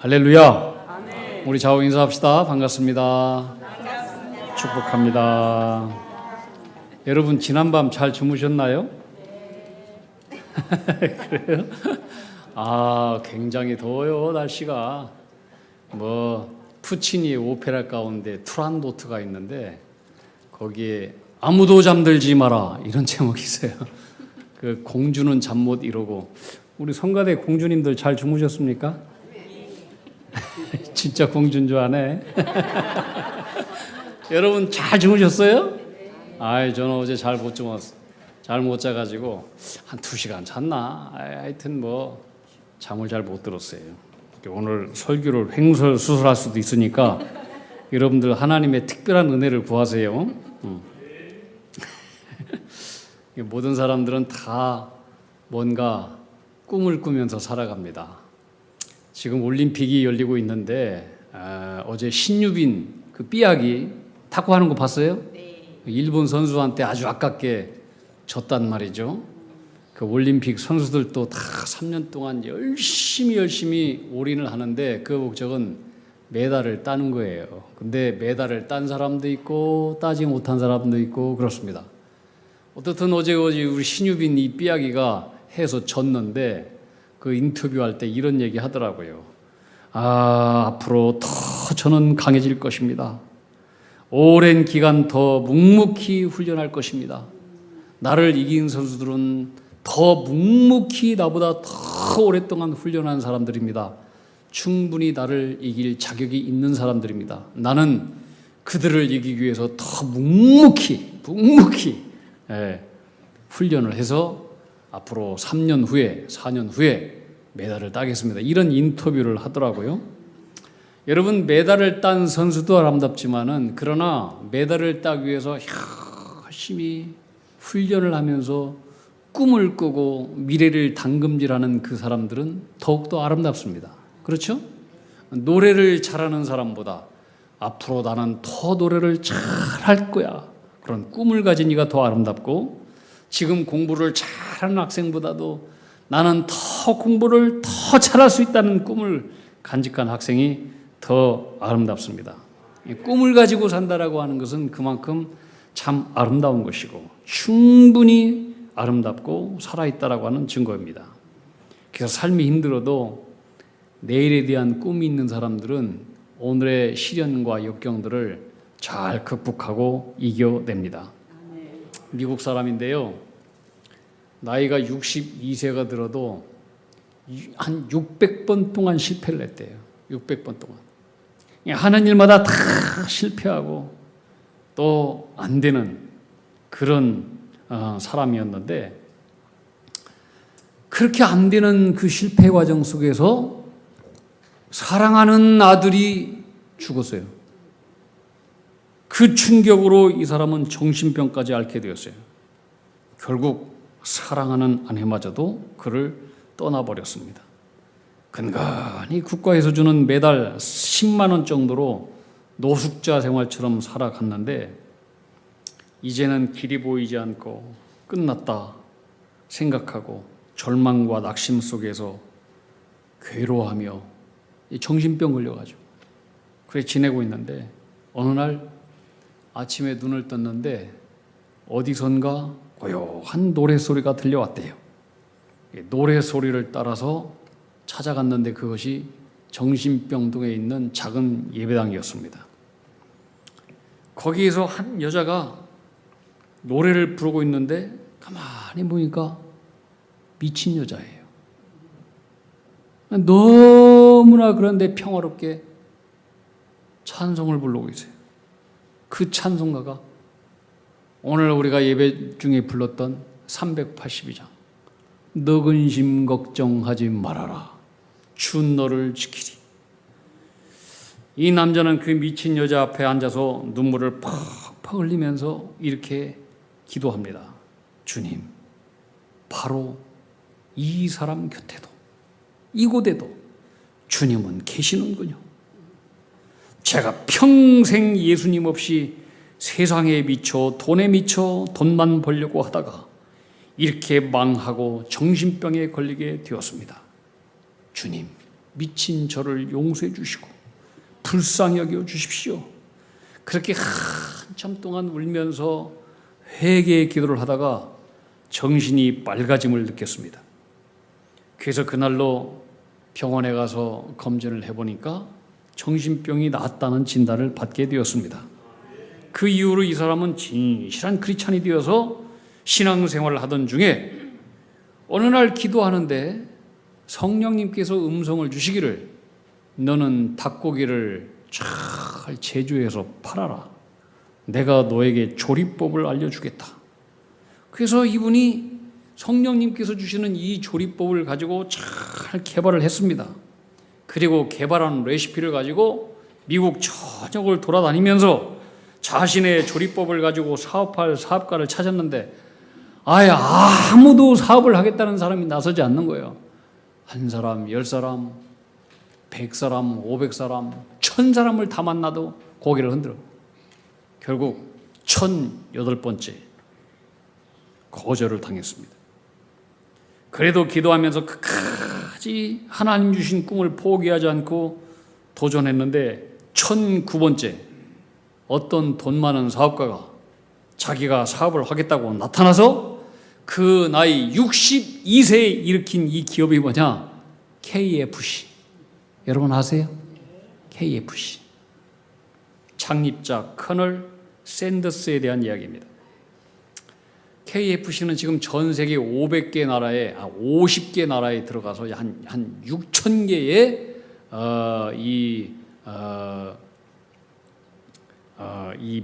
할렐루야. 아멘. 우리 좌우 인사합시다. 반갑습니다. 반갑습니다. 축복합니다. 여러분 지난밤 잘 주무셨나요? 그래요? 굉장히 더워요. 날씨가. 푸치니 오페라 가운데 투란도트가 있는데 거기에 아무도 잠들지 마라 이런 제목이 있어요. 그 공주는 잠 못 이루고. 우리 성가대 공주님들 잘 주무셨습니까? 진짜 공주인 줄 아네. 여러분 잘 주무셨어요? 저는 어제 잘 못 주무었어요. 잘 못 자가지고 한 2시간 잤나? 하여튼 잠을 잘 못 들었어요. 오늘 설교를 횡설수설할 수도 있으니까 여러분들 하나님의 특별한 은혜를 구하세요. 모든 사람들은 다 뭔가 꿈을 꾸면서 살아갑니다. 지금 올림픽이 열리고 있는데 어제 신유빈 그 삐약이 탁구하는 거 봤어요? 네. 일본 선수한테 아주 아깝게 졌단 말이죠. 그 올림픽 선수들도 다 3년 동안 열심히 올인을 하는데 그 목적은 메달을 따는 거예요. 근데 메달을 딴 사람도 있고 따지 못한 사람도 있고 그렇습니다. 어떻든 어제 우리 신유빈 이 삐약이가 해서 졌는데 그 인터뷰할 때 이런 얘기 하더라고요. 앞으로 더 저는 강해질 것입니다. 오랜 기간 더 묵묵히 훈련할 것입니다. 나를 이긴 선수들은 더 묵묵히 나보다 더 오랫동안 훈련한 사람들입니다. 충분히 나를 이길 자격이 있는 사람들입니다. 나는 그들을 이기기 위해서 더 묵묵히 훈련을 해서 앞으로 3년 후에 4년 후에 메달을 따겠습니다. 이런 인터뷰를 하더라고요. 여러분 메달을 딴 선수도 아름답지만은 그러나 메달을 따기 위해서 열심히 훈련을 하면서 꿈을 꾸고 미래를 당금질하는 그 사람들은 더욱더 아름답습니다. 그렇죠? 노래를 잘하는 사람보다 앞으로 나는 더 노래를 잘할 거야. 그런 꿈을 가진 이가 더 아름답고 지금 공부를 잘하는 학생보다도 나는 더 공부를 더 잘할 수 있다는 꿈을 간직한 학생이 더 아름답습니다. 꿈을 가지고 산다라고 하는 것은 그만큼 참 아름다운 것이고 충분히 아름답고 살아있다라고 하는 증거입니다. 그래서 삶이 힘들어도 내일에 대한 꿈이 있는 사람들은 오늘의 시련과 역경들을 잘 극복하고 이겨냅니다. 미국 사람인데요. 나이가 62세가 들어도 한 600번 동안 실패를 했대요. 600번 동안. 하는 일마다 다 실패하고 또 안 되는 그런 사람이었는데 그렇게 안 되는 그 실패 과정 속에서 사랑하는 아들이 죽었어요. 그 충격으로 이 사람은 정신병까지 앓게 되었어요. 결국 사랑하는 아내마저도 그를 떠나버렸습니다. 근간히 국가에서 주는 매달 10만 원 정도로 노숙자 생활처럼 살아갔는데 이제는 길이 보이지 않고 끝났다 생각하고 절망과 낙심 속에서 괴로워하며 정신병 걸려가지고 그래 지내고 있는데 어느 날 아침에 눈을 떴는데 어디선가 고요한 노래소리가 들려왔대요. 노래소리를 따라서 찾아갔는데 그것이 정신병동에 있는 작은 예배당이었습니다. 거기에서 한 여자가 노래를 부르고 있는데 가만히 보니까 미친 여자예요. 너무나 그런데 평화롭게 찬송을 부르고 있어요. 그 찬송가가 오늘 우리가 예배 중에 불렀던 382장 너 근심 걱정하지 말아라 주 너를 지키리. 이 남자는 그 미친 여자 앞에 앉아서 눈물을 퍽퍽 흘리면서 이렇게 기도합니다. 주님, 바로 이 사람 곁에도 이곳에도 주님은 계시는군요. 제가 평생 예수님 없이 세상에 미쳐 돈에 미쳐 돈만 벌려고 하다가 이렇게 망하고 정신병에 걸리게 되었습니다. 주님, 미친 저를 용서해 주시고 불쌍히 여겨 주십시오. 그렇게 한참 동안 울면서 회개의 기도를 하다가 정신이 맑아짐을 느꼈습니다. 그래서 그날로 병원에 가서 검진을 해보니까 정신병이 낫다는 진단을 받게 되었습니다. 그 이후로 이 사람은 진실한 크리스찬이 되어서 신앙생활을 하던 중에 어느 날 기도하는데 성령님께서 음성을 주시기를 너는 닭고기를 잘 제조해서 팔아라. 내가 너에게 조리법을 알려주겠다. 그래서 이분이 성령님께서 주시는 이 조리법을 가지고 잘 개발을 했습니다. 그리고 개발한 레시피를 가지고 미국 전역을 돌아다니면서 자신의 조리법을 가지고 사업할 사업가를 찾았는데 아예 아무도 사업을 하겠다는 사람이 나서지 않는 거예요. 한 사람, 10사람, 100사람, 500사람, 1000사람을 다 만나도 고개를 흔들어. 결국 1008번째 거절을 당했습니다. 그래도 기도하면서 끝까지 하나님 주신 꿈을 포기하지 않고 도전했는데 1009번째 어떤 돈 많은 사업가가 자기가 사업을 하겠다고 나타나서 그 나이 62세에 일으킨 이 기업이 뭐냐? KFC. 여러분 아세요? KFC. 창립자 커널 샌더스에 대한 이야기입니다. KFC는 지금 전 세계 500개 나라에 50개 나라에 들어가서 한 6천 개의 이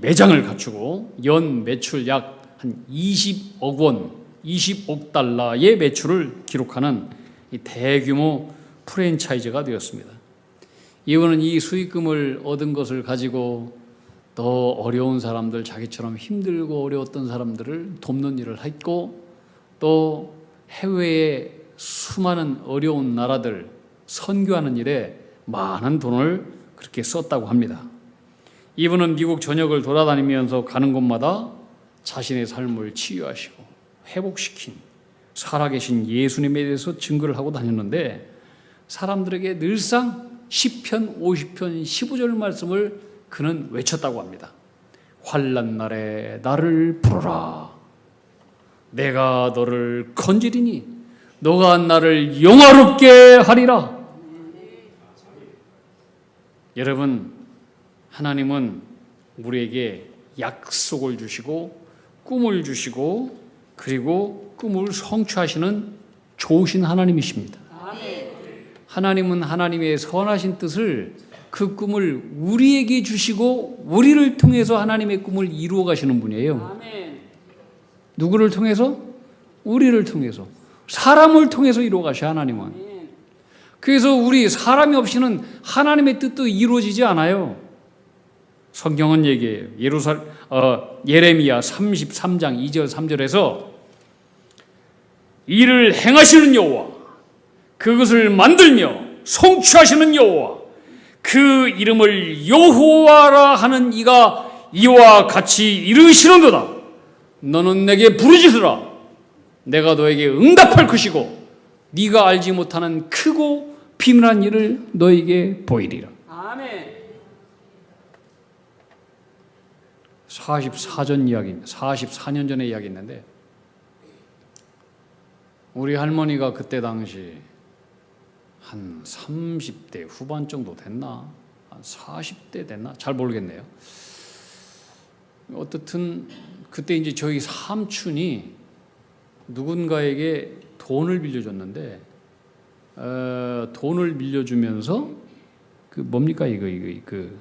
매장을 갖추고 연 매출 약 한 20억 원, 20억 달러의 매출을 기록하는 이 대규모 프랜차이즈가 되었습니다. 이분은 이 수익금을 얻은 것을 가지고 더 어려운 사람들, 자기처럼 힘들고 어려웠던 사람들을 돕는 일을 했고 또 해외의 수많은 어려운 나라들 선교하는 일에 많은 돈을 그렇게 썼다고 합니다. 이분은 미국 전역을 돌아다니면서 가는 곳마다 자신의 삶을 치유하시고 회복시킨 살아계신 예수님에 대해서 증거를 하고 다녔는데 사람들에게 늘상 시편 50편 15절 말씀을 그는 외쳤다고 합니다. 환난 날에 나를 부르라. 내가 너를 건지리니 너가 나를 영화롭게 하리라. 여러분, 하나님은 우리에게 약속을 주시고 꿈을 주시고 그리고 꿈을 성취하시는 좋으신 하나님이십니다. 하나님은 하나님의 선하신 뜻을 그 꿈을 우리에게 주시고 우리를 통해서 하나님의 꿈을 이루어 가시는 분이에요. 누구를 통해서? 우리를 통해서. 사람을 통해서 이루어 가셔 하나님은. 그래서 우리 사람이 없이는 하나님의 뜻도 이루어지지 않아요. 성경은 얘기해요. 예레미야 33장 2절 3절에서 이를 행하시는 여호와 그것을 만들며 성취하시는 여호와 그 이름을 여호와라 하는 이가 이와 같이 이르시는도다. 너는 내게 부르짖으라. 내가 너에게 응답할 것이고 네가 알지 못하는 크고 비밀한 일을 너에게 보이리라. 아멘. 44년 전의 이야기 있는데 우리 할머니가 그때 당시 한 30대 후반 정도 됐나? 한 40대 됐나? 잘 모르겠네요. 어떻든 그때 이제 저희 삼촌이 누군가에게 돈을 빌려줬는데 돈을 빌려주면서 그 뭡니까 이걸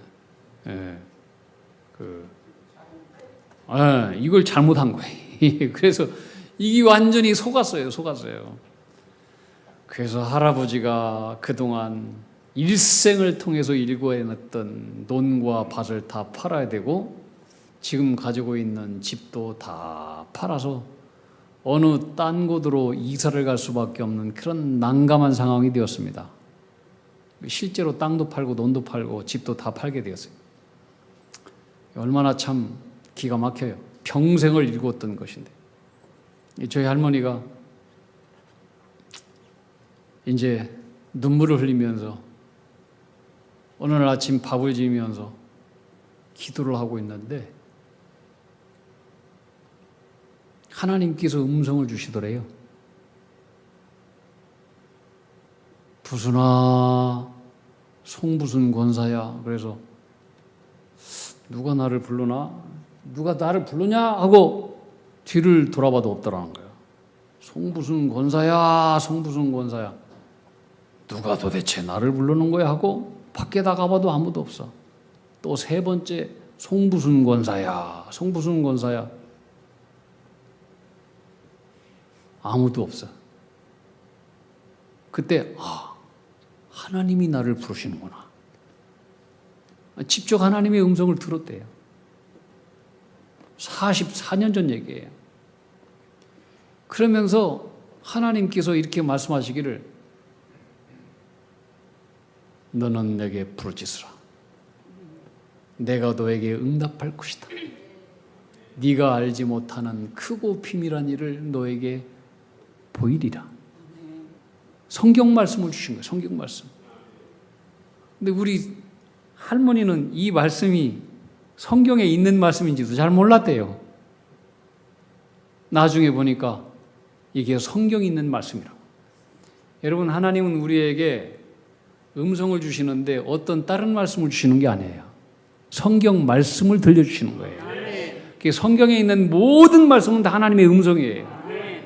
잘못한 거예요. 그래서 이게 완전히 속았어요. 그래서 할아버지가 그동안 일생을 통해서 일궈냈던 논과 밭을 다 팔아야 되고 지금 가지고 있는 집도 다 팔아서 어느 딴 곳으로 이사를 갈 수밖에 없는 그런 난감한 상황이 되었습니다. 실제로 땅도 팔고 논도 팔고 집도 다 팔게 되었어요. 얼마나 참 기가 막혀요. 평생을 일궜던 것인데 저희 할머니가 이제 눈물을 흘리면서 어느 날 아침 밥을 지으면서 기도를 하고 있는데 하나님께서 음성을 주시더래요. 부순아, 송부순 권사야. 그래서 누가 나를 부르나? 누가 나를 부르냐? 하고 뒤를 돌아봐도 없더라는 거예요. 송부순 권사야, 송부순 권사야. 누가 도대체 나를 부르는 거야? 하고 밖에 나가봐도 아무도 없어. 또 세 번째, 송부순 권사야, 송부순 권사야. 아무도 없어. 그때 하나님이 나를 부르시는구나. 직접 하나님의 음성을 들었대요. 44년 전 얘기예요. 그러면서 하나님께서 이렇게 말씀하시기를 너는 내게 부르짖으라. 내가 너에게 응답할 것이다. 네가 알지 못하는 크고 비밀한 일을 너에게 보이리라. 성경 말씀을 주신 거예요. 성경 말씀. 근데 우리 할머니는 이 말씀이 성경에 있는 말씀인지도 잘 몰랐대요. 나중에 보니까 이게 성경에 있는 말씀이라고. 여러분, 하나님은 우리에게 음성을 주시는데 어떤 다른 말씀을 주시는 게 아니에요. 성경 말씀을 들려주시는 거예요. 성경에 있는 모든 말씀은 다 하나님의 음성이에요.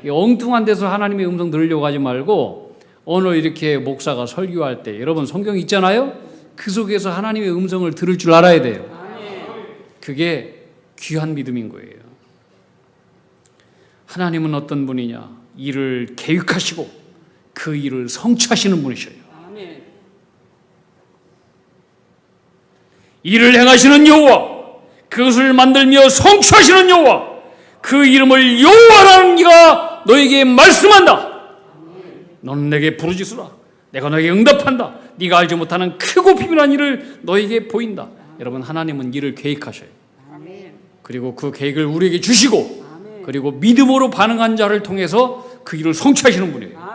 엉뚱한 데서 하나님의 음성 들으려고 하지 말고 오늘 이렇게 목사가 설교할 때 여러분 성경 있잖아요? 그 속에서 하나님의 음성을 들을 줄 알아야 돼요. 그게 귀한 믿음인 거예요. 하나님은 어떤 분이냐? 일을 계획하시고 그 일을 성취하시는 분이셔요. 일을 행하시는 여호와, 그것을 만들며 성취하시는 여호와, 그 이름을 여호와라는 이가 너에게 말씀한다. 너는 내게 부르짖으라. 내가 너에게 응답한다. 네가 알지 못하는 크고 비밀한 일을 너에게 보인다. 여러분, 하나님은 일을 계획하셔요. 그리고 그 계획을 우리에게 주시고 그리고 믿음으로 반응한 자를 통해서 그 일을 성취하시는 분이에요.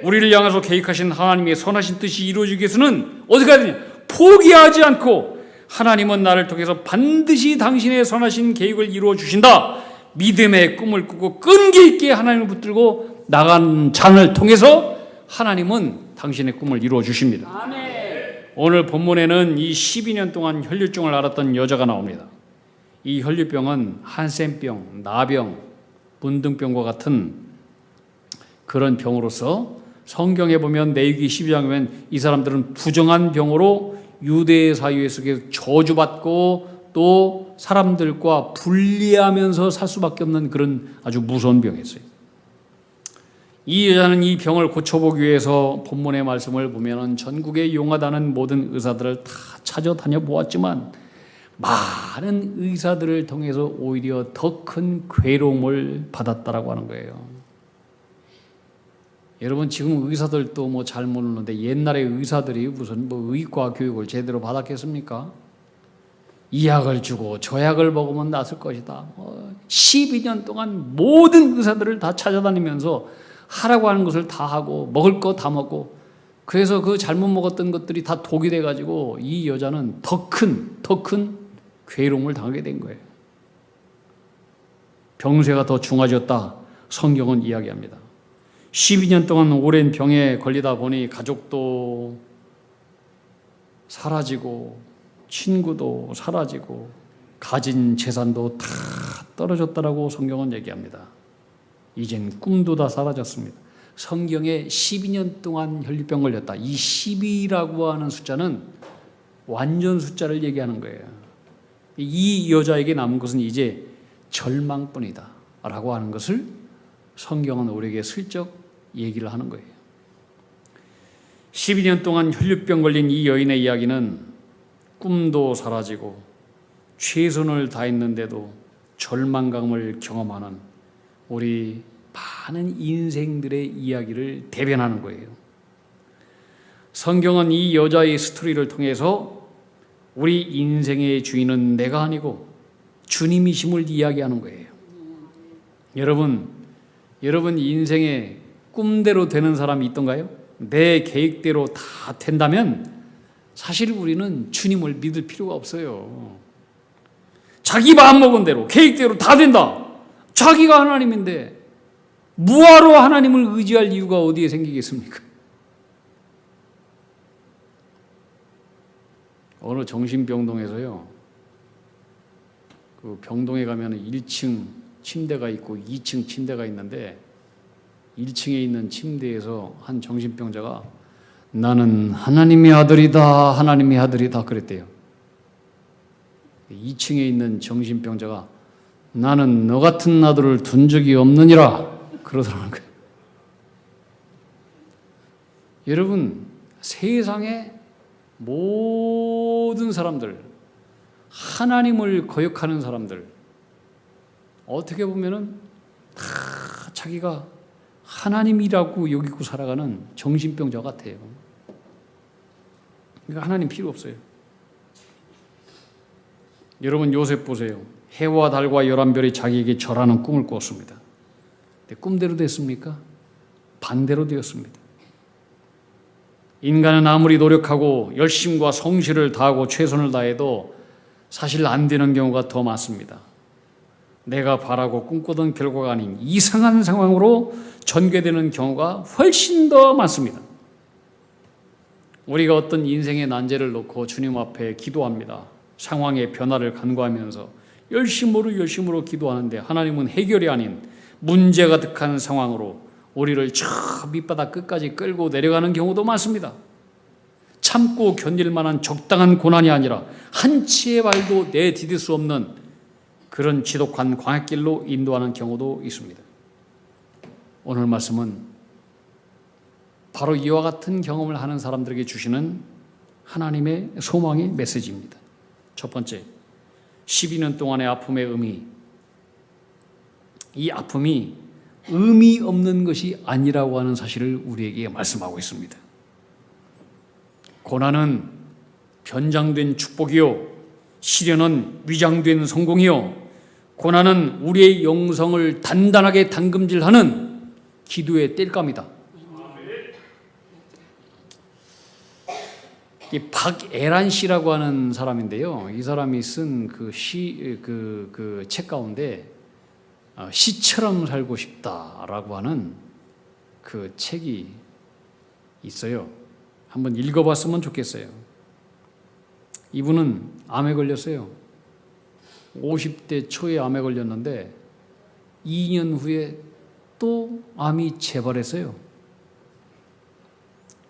우리를 향해서 계획하신 하나님의 선하신 뜻이 이루어지기 위해서는 어떻게 해야 되냐? 포기하지 않고 하나님은 나를 통해서 반드시 당신의 선하신 계획을 이루어 주신다. 믿음의 꿈을 꾸고 끈기 있게 하나님을 붙들고 나간 자를 통해서 하나님은 당신의 꿈을 이루어 주십니다. 오늘 본문에는 이 12년 동안 혈류증을 앓았던 여자가 나옵니다. 이 혈류병은 한센병, 나병, 문둥병과 같은 그런 병으로서 성경에 보면 레위기 12장에 보면 이 사람들은 부정한 병으로 유대 사회 속에서 저주받고 또 사람들과 분리하면서 살 수밖에 없는 그런 아주 무서운 병이었어요. 이 여자는 이 병을 고쳐보기 위해서 본문의 말씀을 보면 전국에 용하다는 모든 의사들을 다 찾아다녀 보았지만 많은 의사들을 통해서 오히려 더 큰 괴로움을 받았다라고 하는 거예요. 여러분, 지금 의사들도 뭐 잘 모르는데 옛날에 의사들이 무슨 뭐 의과 교육을 제대로 받았겠습니까? 이 약을 주고 저 약을 먹으면 낫을 것이다. 12년 동안 모든 의사들을 다 찾아다니면서 하라고 하는 것을 다 하고 먹을 거 다 먹고 그래서 그 잘못 먹었던 것들이 다 독이 돼가지고 이 여자는 더 큰 괴로움을 당하게 된 거예요. 병세가 더 중해졌다. 성경은 이야기합니다. 12년 동안 오랜 병에 걸리다 보니 가족도 사라지고 친구도 사라지고 가진 재산도 다 떨어졌다라고 성경은 얘기합니다. 이젠 꿈도 다 사라졌습니다. 성경에 12년 동안 혈류병 걸렸다. 이 12라고 하는 숫자는 완전 숫자를 얘기하는 거예요. 이 여자에게 남은 것은 이제 절망뿐이다 라고 하는 것을 성경은 우리에게 슬쩍 얘기를 하는 거예요. 12년 동안 혈류병 걸린 이 여인의 이야기는 꿈도 사라지고 최선을 다했는데도 절망감을 경험하는 우리 많은 인생들의 이야기를 대변하는 거예요. 성경은 이 여자의 스토리를 통해서 우리 인생의 주인은 내가 아니고 주님이심을 이야기하는 거예요. 여러분 인생에 꿈대로 되는 사람이 있던가요? 내 계획대로 다 된다면 사실 우리는 주님을 믿을 필요가 없어요. 자기 마음먹은 대로 계획대로 다 된다. 자기가 하나님인데 뭐하러 하나님을 의지할 이유가 어디에 생기겠습니까? 어느 정신병동에서요, 그 병동에 가면 1층 침대가 있고 2층 침대가 있는데 1층에 있는 침대에서 한 정신병자가 나는 하나님의 아들이다, 하나님의 아들이다 그랬대요. 2층에 있는 정신병자가 나는 너 같은 아들을 둔 적이 없느니라 그러더라는 거예요. 여러분, 세상의 모든 사람들, 하나님을 거역하는 사람들, 어떻게 보면은 다 자기가 하나님이라고 여기고 살아가는 정신병자 같아요. 그러니까 하나님 필요 없어요. 여러분, 요셉 보세요. 해와 달과 11별이 자기에게 절하는 꿈을 꿨습니다. 근데 꿈대로 됐습니까? 반대로 되었습니다. 인간은 아무리 노력하고 열심과 성실을 다하고 최선을 다해도 사실 안 되는 경우가 더 많습니다. 내가 바라고 꿈꾸던 결과가 아닌 이상한 상황으로 전개되는 경우가 훨씬 더 많습니다. 우리가 어떤 인생의 난제를 놓고 주님 앞에 기도합니다. 상황의 변화를 간구하면서 열심으로 기도하는데 하나님은 해결이 아닌 문제 가득한 상황으로 우리를 저 밑바닥 끝까지 끌고 내려가는 경우도 많습니다. 참고 견딜 만한 적당한 고난이 아니라 한치의 발도 내디딜 수 없는 그런 지독한 광야길로 인도하는 경우도 있습니다. 오늘 말씀은 바로 이와 같은 경험을 하는 사람들에게 주시는 하나님의 소망의 메시지입니다. 첫 번째, 12년 동안의 아픔의 의미. 이 아픔이 의미 없는 것이 아니라고 하는 사실을 우리에게 말씀하고 있습니다. 고난은 변장된 축복이요, 시련은 위장된 성공이요, 고난은 우리의 영성을 단단하게 담금질하는 기도의 땔감이다. 이 박애란 씨라고 하는 사람인데요, 이 사람이 쓴 그 책 가운데 시처럼 살고 싶다라고 하는 그 책이 있어요. 한번 읽어봤으면 좋겠어요. 이분은 암에 걸렸어요. 50대 초에 암에 걸렸는데 2년 후에 또 암이 재발했어요.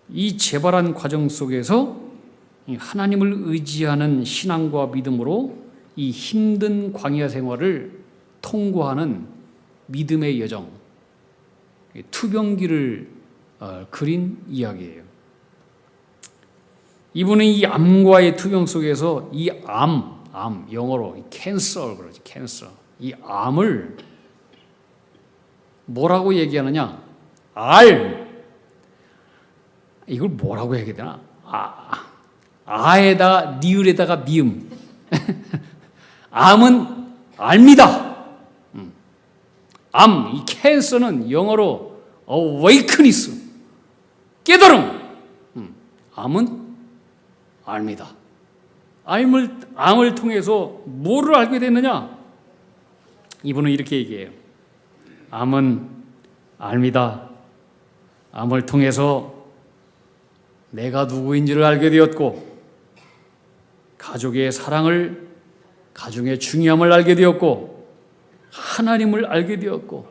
이 재발한 과정 속에서 하나님을 의지하는 신앙과 믿음으로 이 힘든 광야 생활을 통과하는 믿음의 여정, 투병기를 그린 이야기예요. 이분은 이 암과의 투병 속에서 이 영어로 캔서 그러지, 캔서. 이 암을 뭐라고 얘기하느냐? 이걸 뭐라고 얘기해야 되나? 아에다가 니을에다가 미음. 암은 압니다. 이 캔서는 영어로 awakeness, 깨달음. 암은 압니다. 암을 통해서 뭐를 알게 됐느냐? 이분은 이렇게 얘기해요. 암은 압니다. 암을 통해서 내가 누구인지를 알게 되었고, 가족의 사랑을, 가정의 중요함을 알게 되었고, 하나님을 알게 되었고,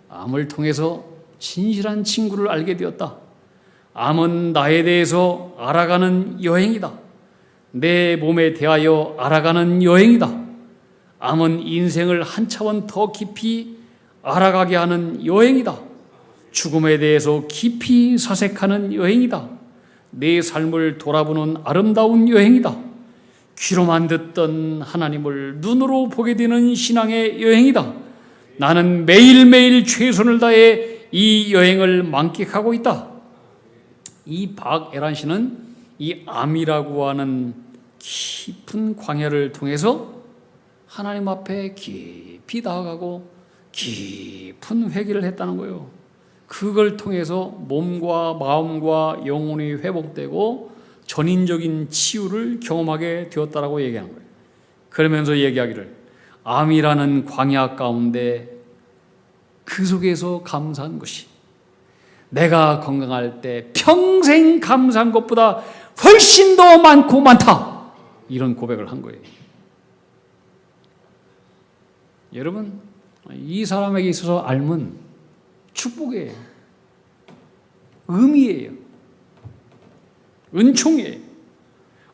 암을 통해서 진실한 친구를 알게 되었다. 암은 나에 대해서 알아가는 여행이다. 내 몸에 대하여 알아가는 여행이다. 암은 인생을 한 차원 더 깊이 알아가게 하는 여행이다. 죽음에 대해서 깊이 사색하는 여행이다. 내 삶을 돌아보는 아름다운 여행이다. 귀로만 듣던 하나님을 눈으로 보게 되는 신앙의 여행이다. 나는 매일매일 최선을 다해 이 여행을 만끽하고 있다. 이 박애란 씨는 이 암이라고 하는 깊은 광야를 통해서 하나님 앞에 깊이 다가가고 깊은 회개를 했다는 거예요. 그걸 통해서 몸과 마음과 영혼이 회복되고 전인적인 치유를 경험하게 되었다라고 얘기하는 거예요. 그러면서 얘기하기를 암이라는 광야 가운데 그 속에서 감사한 것이 내가 건강할 때 평생 감사한 것보다 훨씬 더 많고 많다. 이런 고백을 한 거예요. 여러분, 이 사람에게 있어서 암은 축복이에요. 의미예요. 은총이에요.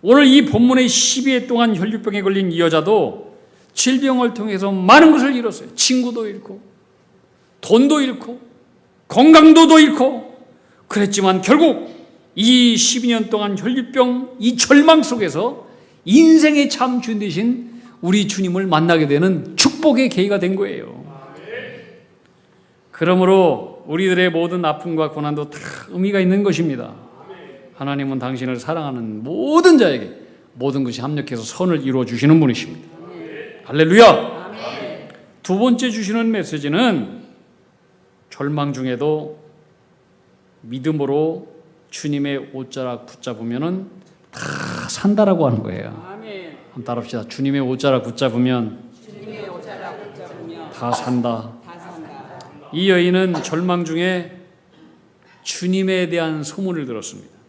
오늘 이 본문의 12회 동안 혈류병에 걸린 이 여자도 질병을 통해서 많은 것을 잃었어요. 친구도 잃고 돈도 잃고 건강도도 잃고 그랬지만 결국 이 12년 동안 혈류병 이 절망 속에서 인생의 참 주인 되신 우리 주님을 만나게 되는 축복의 계기가 된 거예요. 그러므로 우리들의 모든 아픔과 고난도 다 의미가 있는 것입니다. 하나님은 당신을 사랑하는 모든 자에게 모든 것이 합력해서 선을 이루어 주시는 분이십니다. 할렐루야! 두 번째 주시는 메시지는 절망 중에도 믿음으로 주님의 옷자락 붙잡으면 다 산다라고 하는 거예요. 한번 따라합시다. 주님의 옷자락 붙잡으면 다 산다. 이 여인은 절망 중에 주님에 대한 소문을 들었습니다.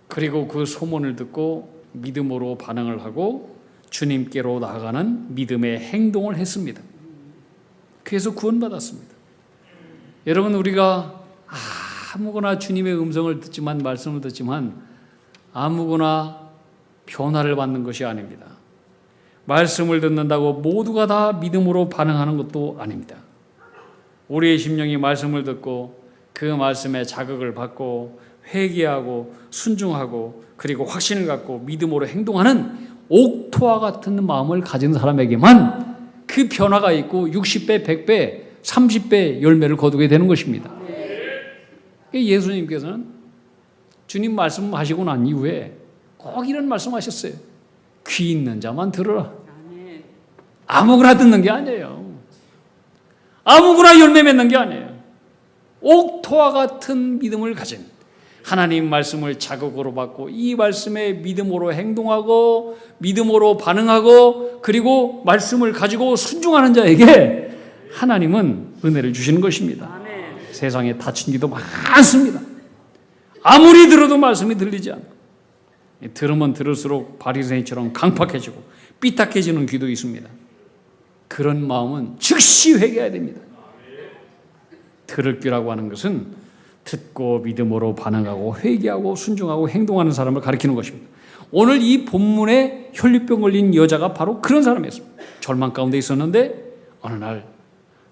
그리고 그 소문을 듣고 믿음으로 반응을 하고 주님께로 나아가는 믿음의 행동을 했습니다. 그래서 구원받았습니다. 여러분, 우리가 아무거나 주님의 음성을 듣지만 말씀을 듣지만 아무거나 변화를 받는 것이 아닙니다. 말씀을 듣는다고 모두가 다 믿음으로 반응하는 것도 아닙니다. 우리의 심령이 말씀을 듣고 그 말씀에 자극을 받고 회개하고 순종하고 그리고 확신을 갖고 믿음으로 행동하는 옥토와 같은 마음을 가진 사람에게만 그 변화가 있고 60배, 100배, 30배 열매를 거두게 되는 것입니다. 예수님께서는 주님 말씀하시고 난 이후에 꼭 이런 말씀하셨어요. 귀 있는 자만 들으라. 아무거나 듣는 게 아니에요. 아무거나 열매 맺는 게 아니에요. 옥토와 같은 믿음을 가진 하나님 말씀을 자극으로 받고 이 말씀에 믿음으로 행동하고 믿음으로 반응하고 그리고 말씀을 가지고 순종하는 자에게 하나님은 은혜를 주시는 것입니다. 세상에 다친 기도 많습니다. 아무리 들어도 말씀이 들리지 않고 들으면 들을수록 바리새인처럼 강팍해지고 삐딱해지는 귀도 있습니다. 그런 마음은 즉시 회개해야 됩니다. 들을 귀라고 하는 것은 듣고 믿음으로 반응하고 회개하고 순종하고 행동하는 사람을 가리키는 것입니다. 오늘 이 본문에 혈류병 걸린 여자가 바로 그런 사람이었습니다. 절망 가운데 있었는데 어느 날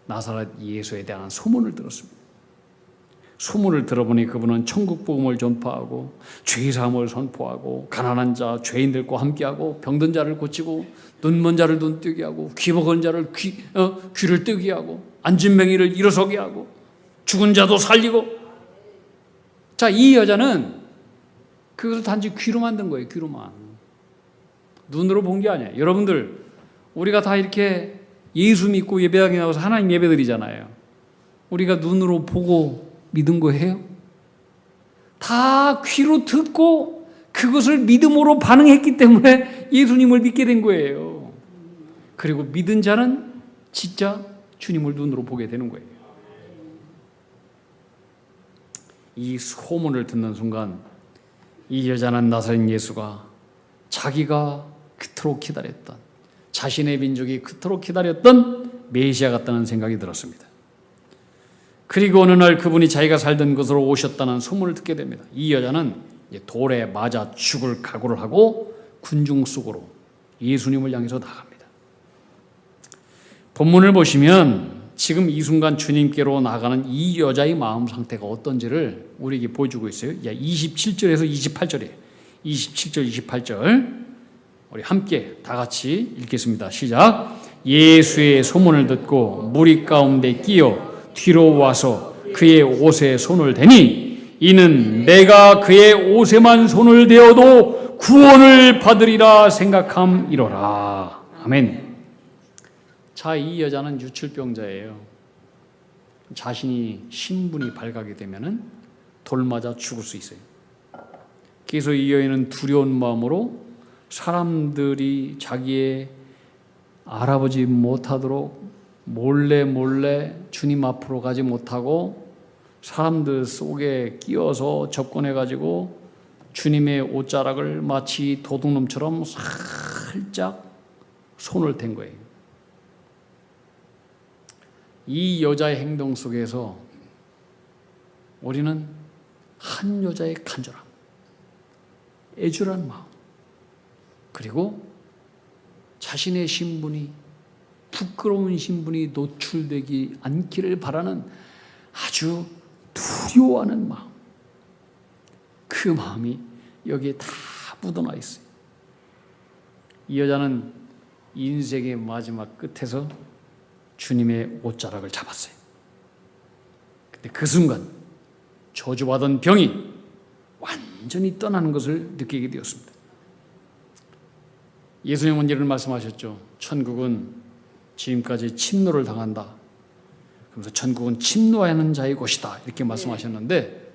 나사렛 예수에 대한 소문을 들었습니다. 소문을 들어보니 그분은 천국 복음을 전파하고 죄 사함을 선포하고 가난한 자 죄인들과 함께하고 병든 자를 고치고 눈먼 자를 눈뜨게 하고 귀 먹은 자를 귀를 뜨게 하고 앉은 맹인을 일어서게 하고 죽은 자도 살리고. 자, 이 여자는 그것을 단지 귀로 만든 거예요. 귀로만. 눈으로 본 게 아니에요. 여러분들, 우리가 다 이렇게 예수 믿고 예배당에 나와서 하나님 예배 드리잖아요. 우리가 눈으로 보고 믿은 거예요? 다 귀로 듣고 그것을 믿음으로 반응했기 때문에 예수님을 믿게 된 거예요. 그리고 믿은 자는 진짜 주님을 눈으로 보게 되는 거예요. 이 소문을 듣는 순간 이 여자는 나사렛 예수가 자기가 그토록 기다렸던, 자신의 민족이 그토록 기다렸던 메시아 같다는 생각이 들었습니다. 그리고 어느 날 그분이 자기가 살던 곳으로 오셨다는 소문을 듣게 됩니다. 이 여자는 돌에 맞아 죽을 각오를 하고 군중 속으로 예수님을 향해서 나갑니다. 본문을 보시면 지금 이 순간 주님께로 나가는 이 여자의 마음 상태가 어떤지를 우리에게 보여주고 있어요. 27절에서 28절이에요. 27절, 28절 우리 함께 다 같이 읽겠습니다. 시작. 예수의 소문을 듣고 무리 가운데 끼어 뒤로 와서 그의 옷에 손을 대니 이는 내가 그의 옷에만 손을 대어도 구원을 받으리라 생각함이로라. 아멘. 자, 이 여자는 유출병자예요. 자신이 신분이 발각이 되면은 돌 맞아 죽을 수 있어요. 그래서 이 여인은 두려운 마음으로 사람들이 자기의 알아보지 못하도록 몰래 주님 앞으로 가지 못하고 사람들 속에 끼어서 접근해가지고 주님의 옷자락을 마치 도둑놈처럼 살짝 손을 댄 거예요. 이 여자의 행동 속에서 우리는 한 여자의 간절함, 애절한 마음, 그리고 자신의 신분이, 부끄러운 신분이 노출되지 않기를 바라는 아주 두려워하는 마음, 그 마음이 여기에 다 묻어나 있어요. 이 여자는 인생의 마지막 끝에서 주님의 옷자락을 잡았어요. 근데 그 순간 저주받은 병이 완전히 떠나는 것을 느끼게 되었습니다. 예수님은 이런 말씀하셨죠. 천국은 지금까지 침노를 당한다. 그래서 천국은 침노하는 자의 곳이다. 이렇게 말씀하셨는데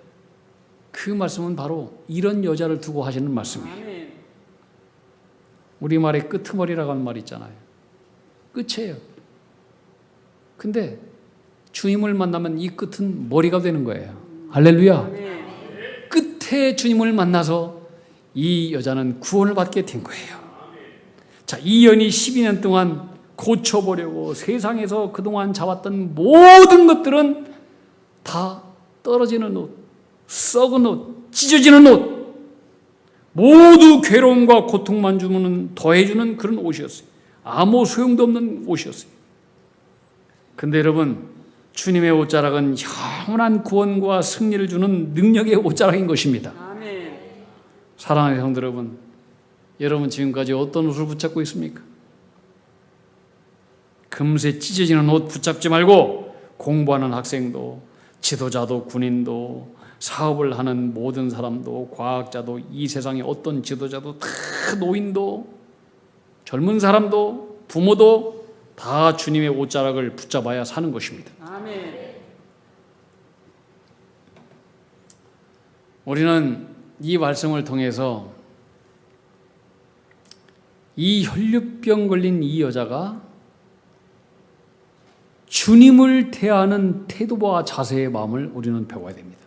그 말씀은 바로 이런 여자를 두고 하시는 말씀이에요. 우리말에 끄트머리라고 하는 말이 있잖아요. 끝이에요. 근데 주님을 만나면 이 끝은 머리가 되는 거예요. 할렐루야. 끝에 주님을 만나서 이 여자는 구원을 받게 된 거예요. 자, 이 여인이 12년 동안 고쳐보려고 세상에서 그동안 잡았던 모든 것들은 다 떨어지는 옷, 썩은 옷, 찢어지는 옷, 모두 괴로움과 고통만 주면 더해주는 그런 옷이었어요. 아무 소용도 없는 옷이었어요. 근데 여러분, 주님의 옷자락은 영원한 구원과 승리를 주는 능력의 옷자락인 것입니다. 아멘. 사랑하는 성도 여러분, 여러분 지금까지 어떤 옷을 붙잡고 있습니까? 금세 찢어지는 옷 붙잡지 말고 공부하는 학생도, 지도자도, 군인도, 사업을 하는 모든 사람도, 과학자도, 이 세상의 어떤 지도자도, 다 노인도, 젊은 사람도, 부모도 다 주님의 옷자락을 붙잡아야 사는 것입니다. 아멘. 우리는 이 말씀을 통해서 이 혈류병 걸린 이 여자가 주님을 대하는 태도와 자세의 마음을 우리는 배워야 됩니다.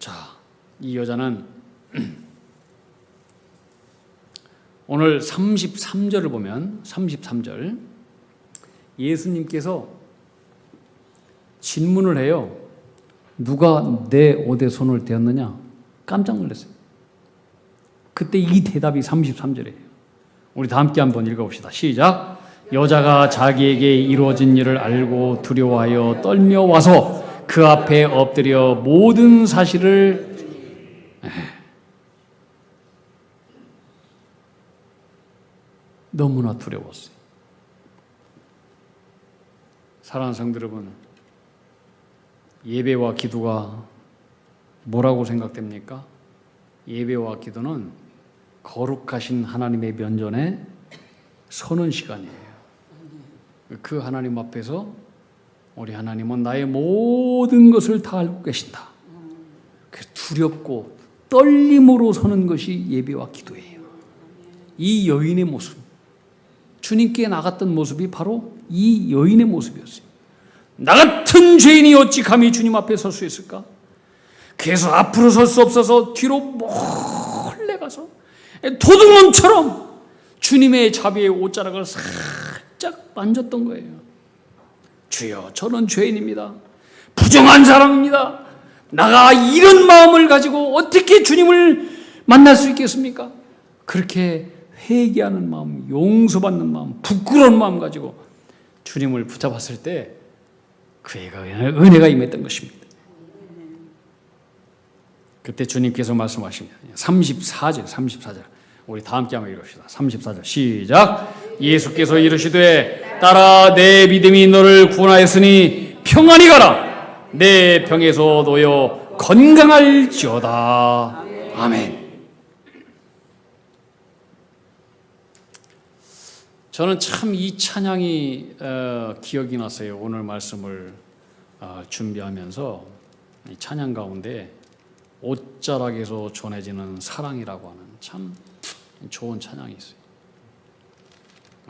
자, 이 여자는 오늘 33절을 보면 33절 예수님께서 질문을 해요. 누가 내 옷에 손을 대었느냐? 깜짝 놀랐어요. 그때 이 대답이 33절이에요. 우리 다 함께 한번 읽어봅시다. 시작. 여자가 자기에게 이루어진 일을 알고 두려워하여 떨며 와서 그 앞에 엎드려 모든 사실을 너무나 두려웠어요. 사랑하는 성도 여러분, 예배와 기도가 뭐라고 생각됩니까? 예배와 기도는 거룩하신 하나님의 면전에 서는 시간이에요. 그 하나님 앞에서 우리 하나님은 나의 모든 것을 다 알고 계신다. 두렵고 떨림으로 서는 것이 예배와 기도예요. 이 여인의 모습, 주님께 나갔던 모습이 바로 이 여인의 모습이었어요. 나 같은 죄인이 어찌 감히 주님 앞에 설 수 있을까? 그래서 앞으로 설 수 없어서 뒤로 몰래 가서 도둑놈처럼 주님의 자비의 옷자락을 살짝 만졌던 거예요. 주여, 저는 죄인입니다. 부정한 사람입니다. 나가 이런 마음을 가지고 어떻게 주님을 만날 수 있겠습니까? 그렇게 회개하는 마음, 용서받는 마음, 부끄러운 마음 가지고 주님을 붙잡았을 때 그에게 은혜가 임했던 것입니다. 그때 주님께서 말씀하십니다. 34절 우리 다 함께 한번 읽읍시다. 34절 시작. 예수께서 이르시되 따라 내 믿음이 너를 구원하였으니 평안히 가라. 내 병에서 놓여 건강할지어다. 아멘. 저는 참 이 찬양이 기억이 났어요. 오늘 말씀을 준비하면서 이 찬양 가운데 옷자락에서 전해지는 사랑이라고 하는 참 좋은 찬양이 있어요.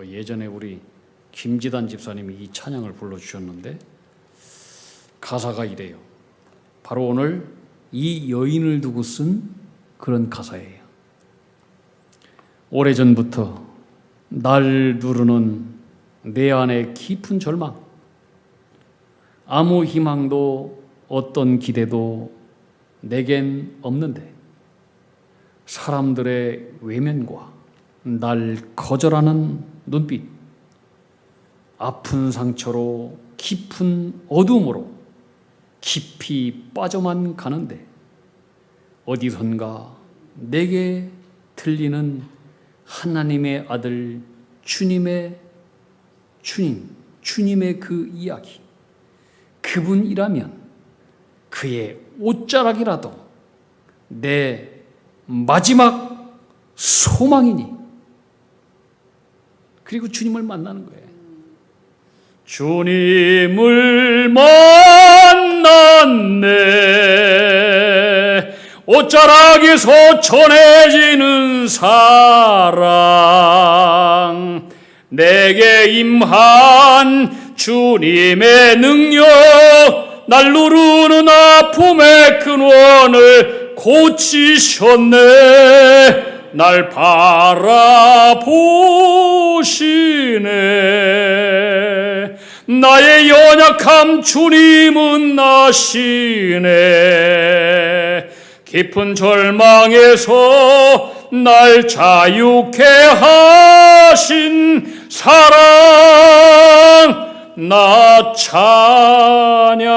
예전에 우리 김지단 집사님이 이 찬양을 불러주셨는데 가사가 이래요. 바로 오늘 이 여인을 두고 쓴 그런 가사예요. 오래전부터 날 누르는 내 안의 깊은 절망, 아무 희망도 어떤 기대도 내겐 없는데 사람들의 외면과 날 거절하는 눈빛, 아픈 상처로 깊은 어두움으로 깊이 빠져만 가는데 어디선가 내게 들리는 하나님의 아들 주님의 그 이야기, 그분이라면 그의 옷자락이라도 내 마지막 소망이니. 그리고 주님을 만나는 거예요. 주님을 만났네. 옷자락에서 전해지는 사랑, 내게 임한 주님의 능력, 날 누르는 아픔의 근원을 고치셨네. 날 바라보시네. 나의 연약함 주님은 아시네. 깊은 절망에서 날 자유케 하신 사랑, 나 찬양해.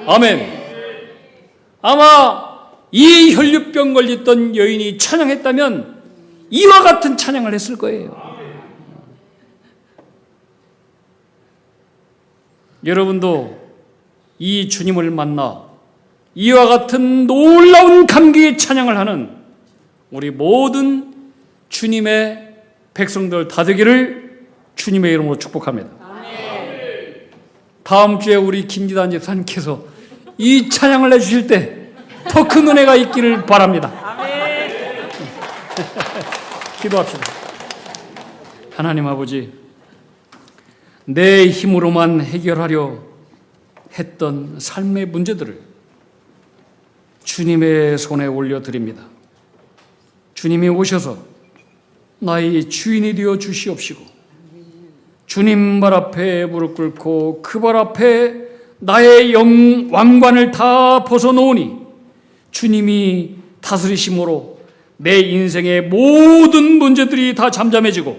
아멘. 아마 이 혈류병 걸렸던 여인이 찬양했다면 이와 같은 찬양을 했을 거예요. 여러분도 이 주님을 만나 이와 같은 놀라운 감격의 찬양을 하는 우리 모든 주님의 백성들 다 되기를 주님의 이름으로 축복합니다. 다음 주에 우리 김지단 집사님께서 이 찬양을 해주실 때 더 큰 은혜가 있기를 바랍니다. 기도합시다. 하나님 아버지, 내 힘으로만 해결하려 했던 삶의 문제들을 주님의 손에 올려드립니다. 주님이 오셔서 나의 주인이 되어 주시옵시고 주님 발 앞에 무릎 꿇고 그 발 앞에 나의 왕관을 다 벗어놓으니 주님이 다스리심으로 내 인생의 모든 문제들이 다 잠잠해지고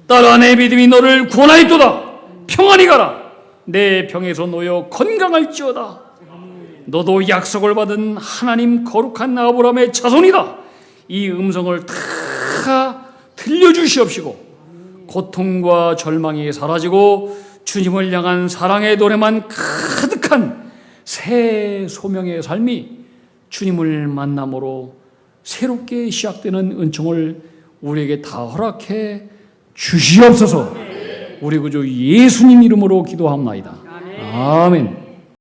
딸 안의 믿음이 너를 구원하였도다. 평안히 가라. 내 병에서 놓여 건강할지어다. 너도 약속을 받은 하나님 거룩한 아브라함의 자손이다. 이 음성을 다 들려주시옵시고 고통과 절망이 사라지고 주님을 향한 사랑의 노래만 가득한 새 소명의 삶이 주님을 만남으로 새롭게 시작되는 은총을 우리에게 다 허락해 주시옵소서. 우리 구주 예수님 이름으로 기도합나이다. 아멘.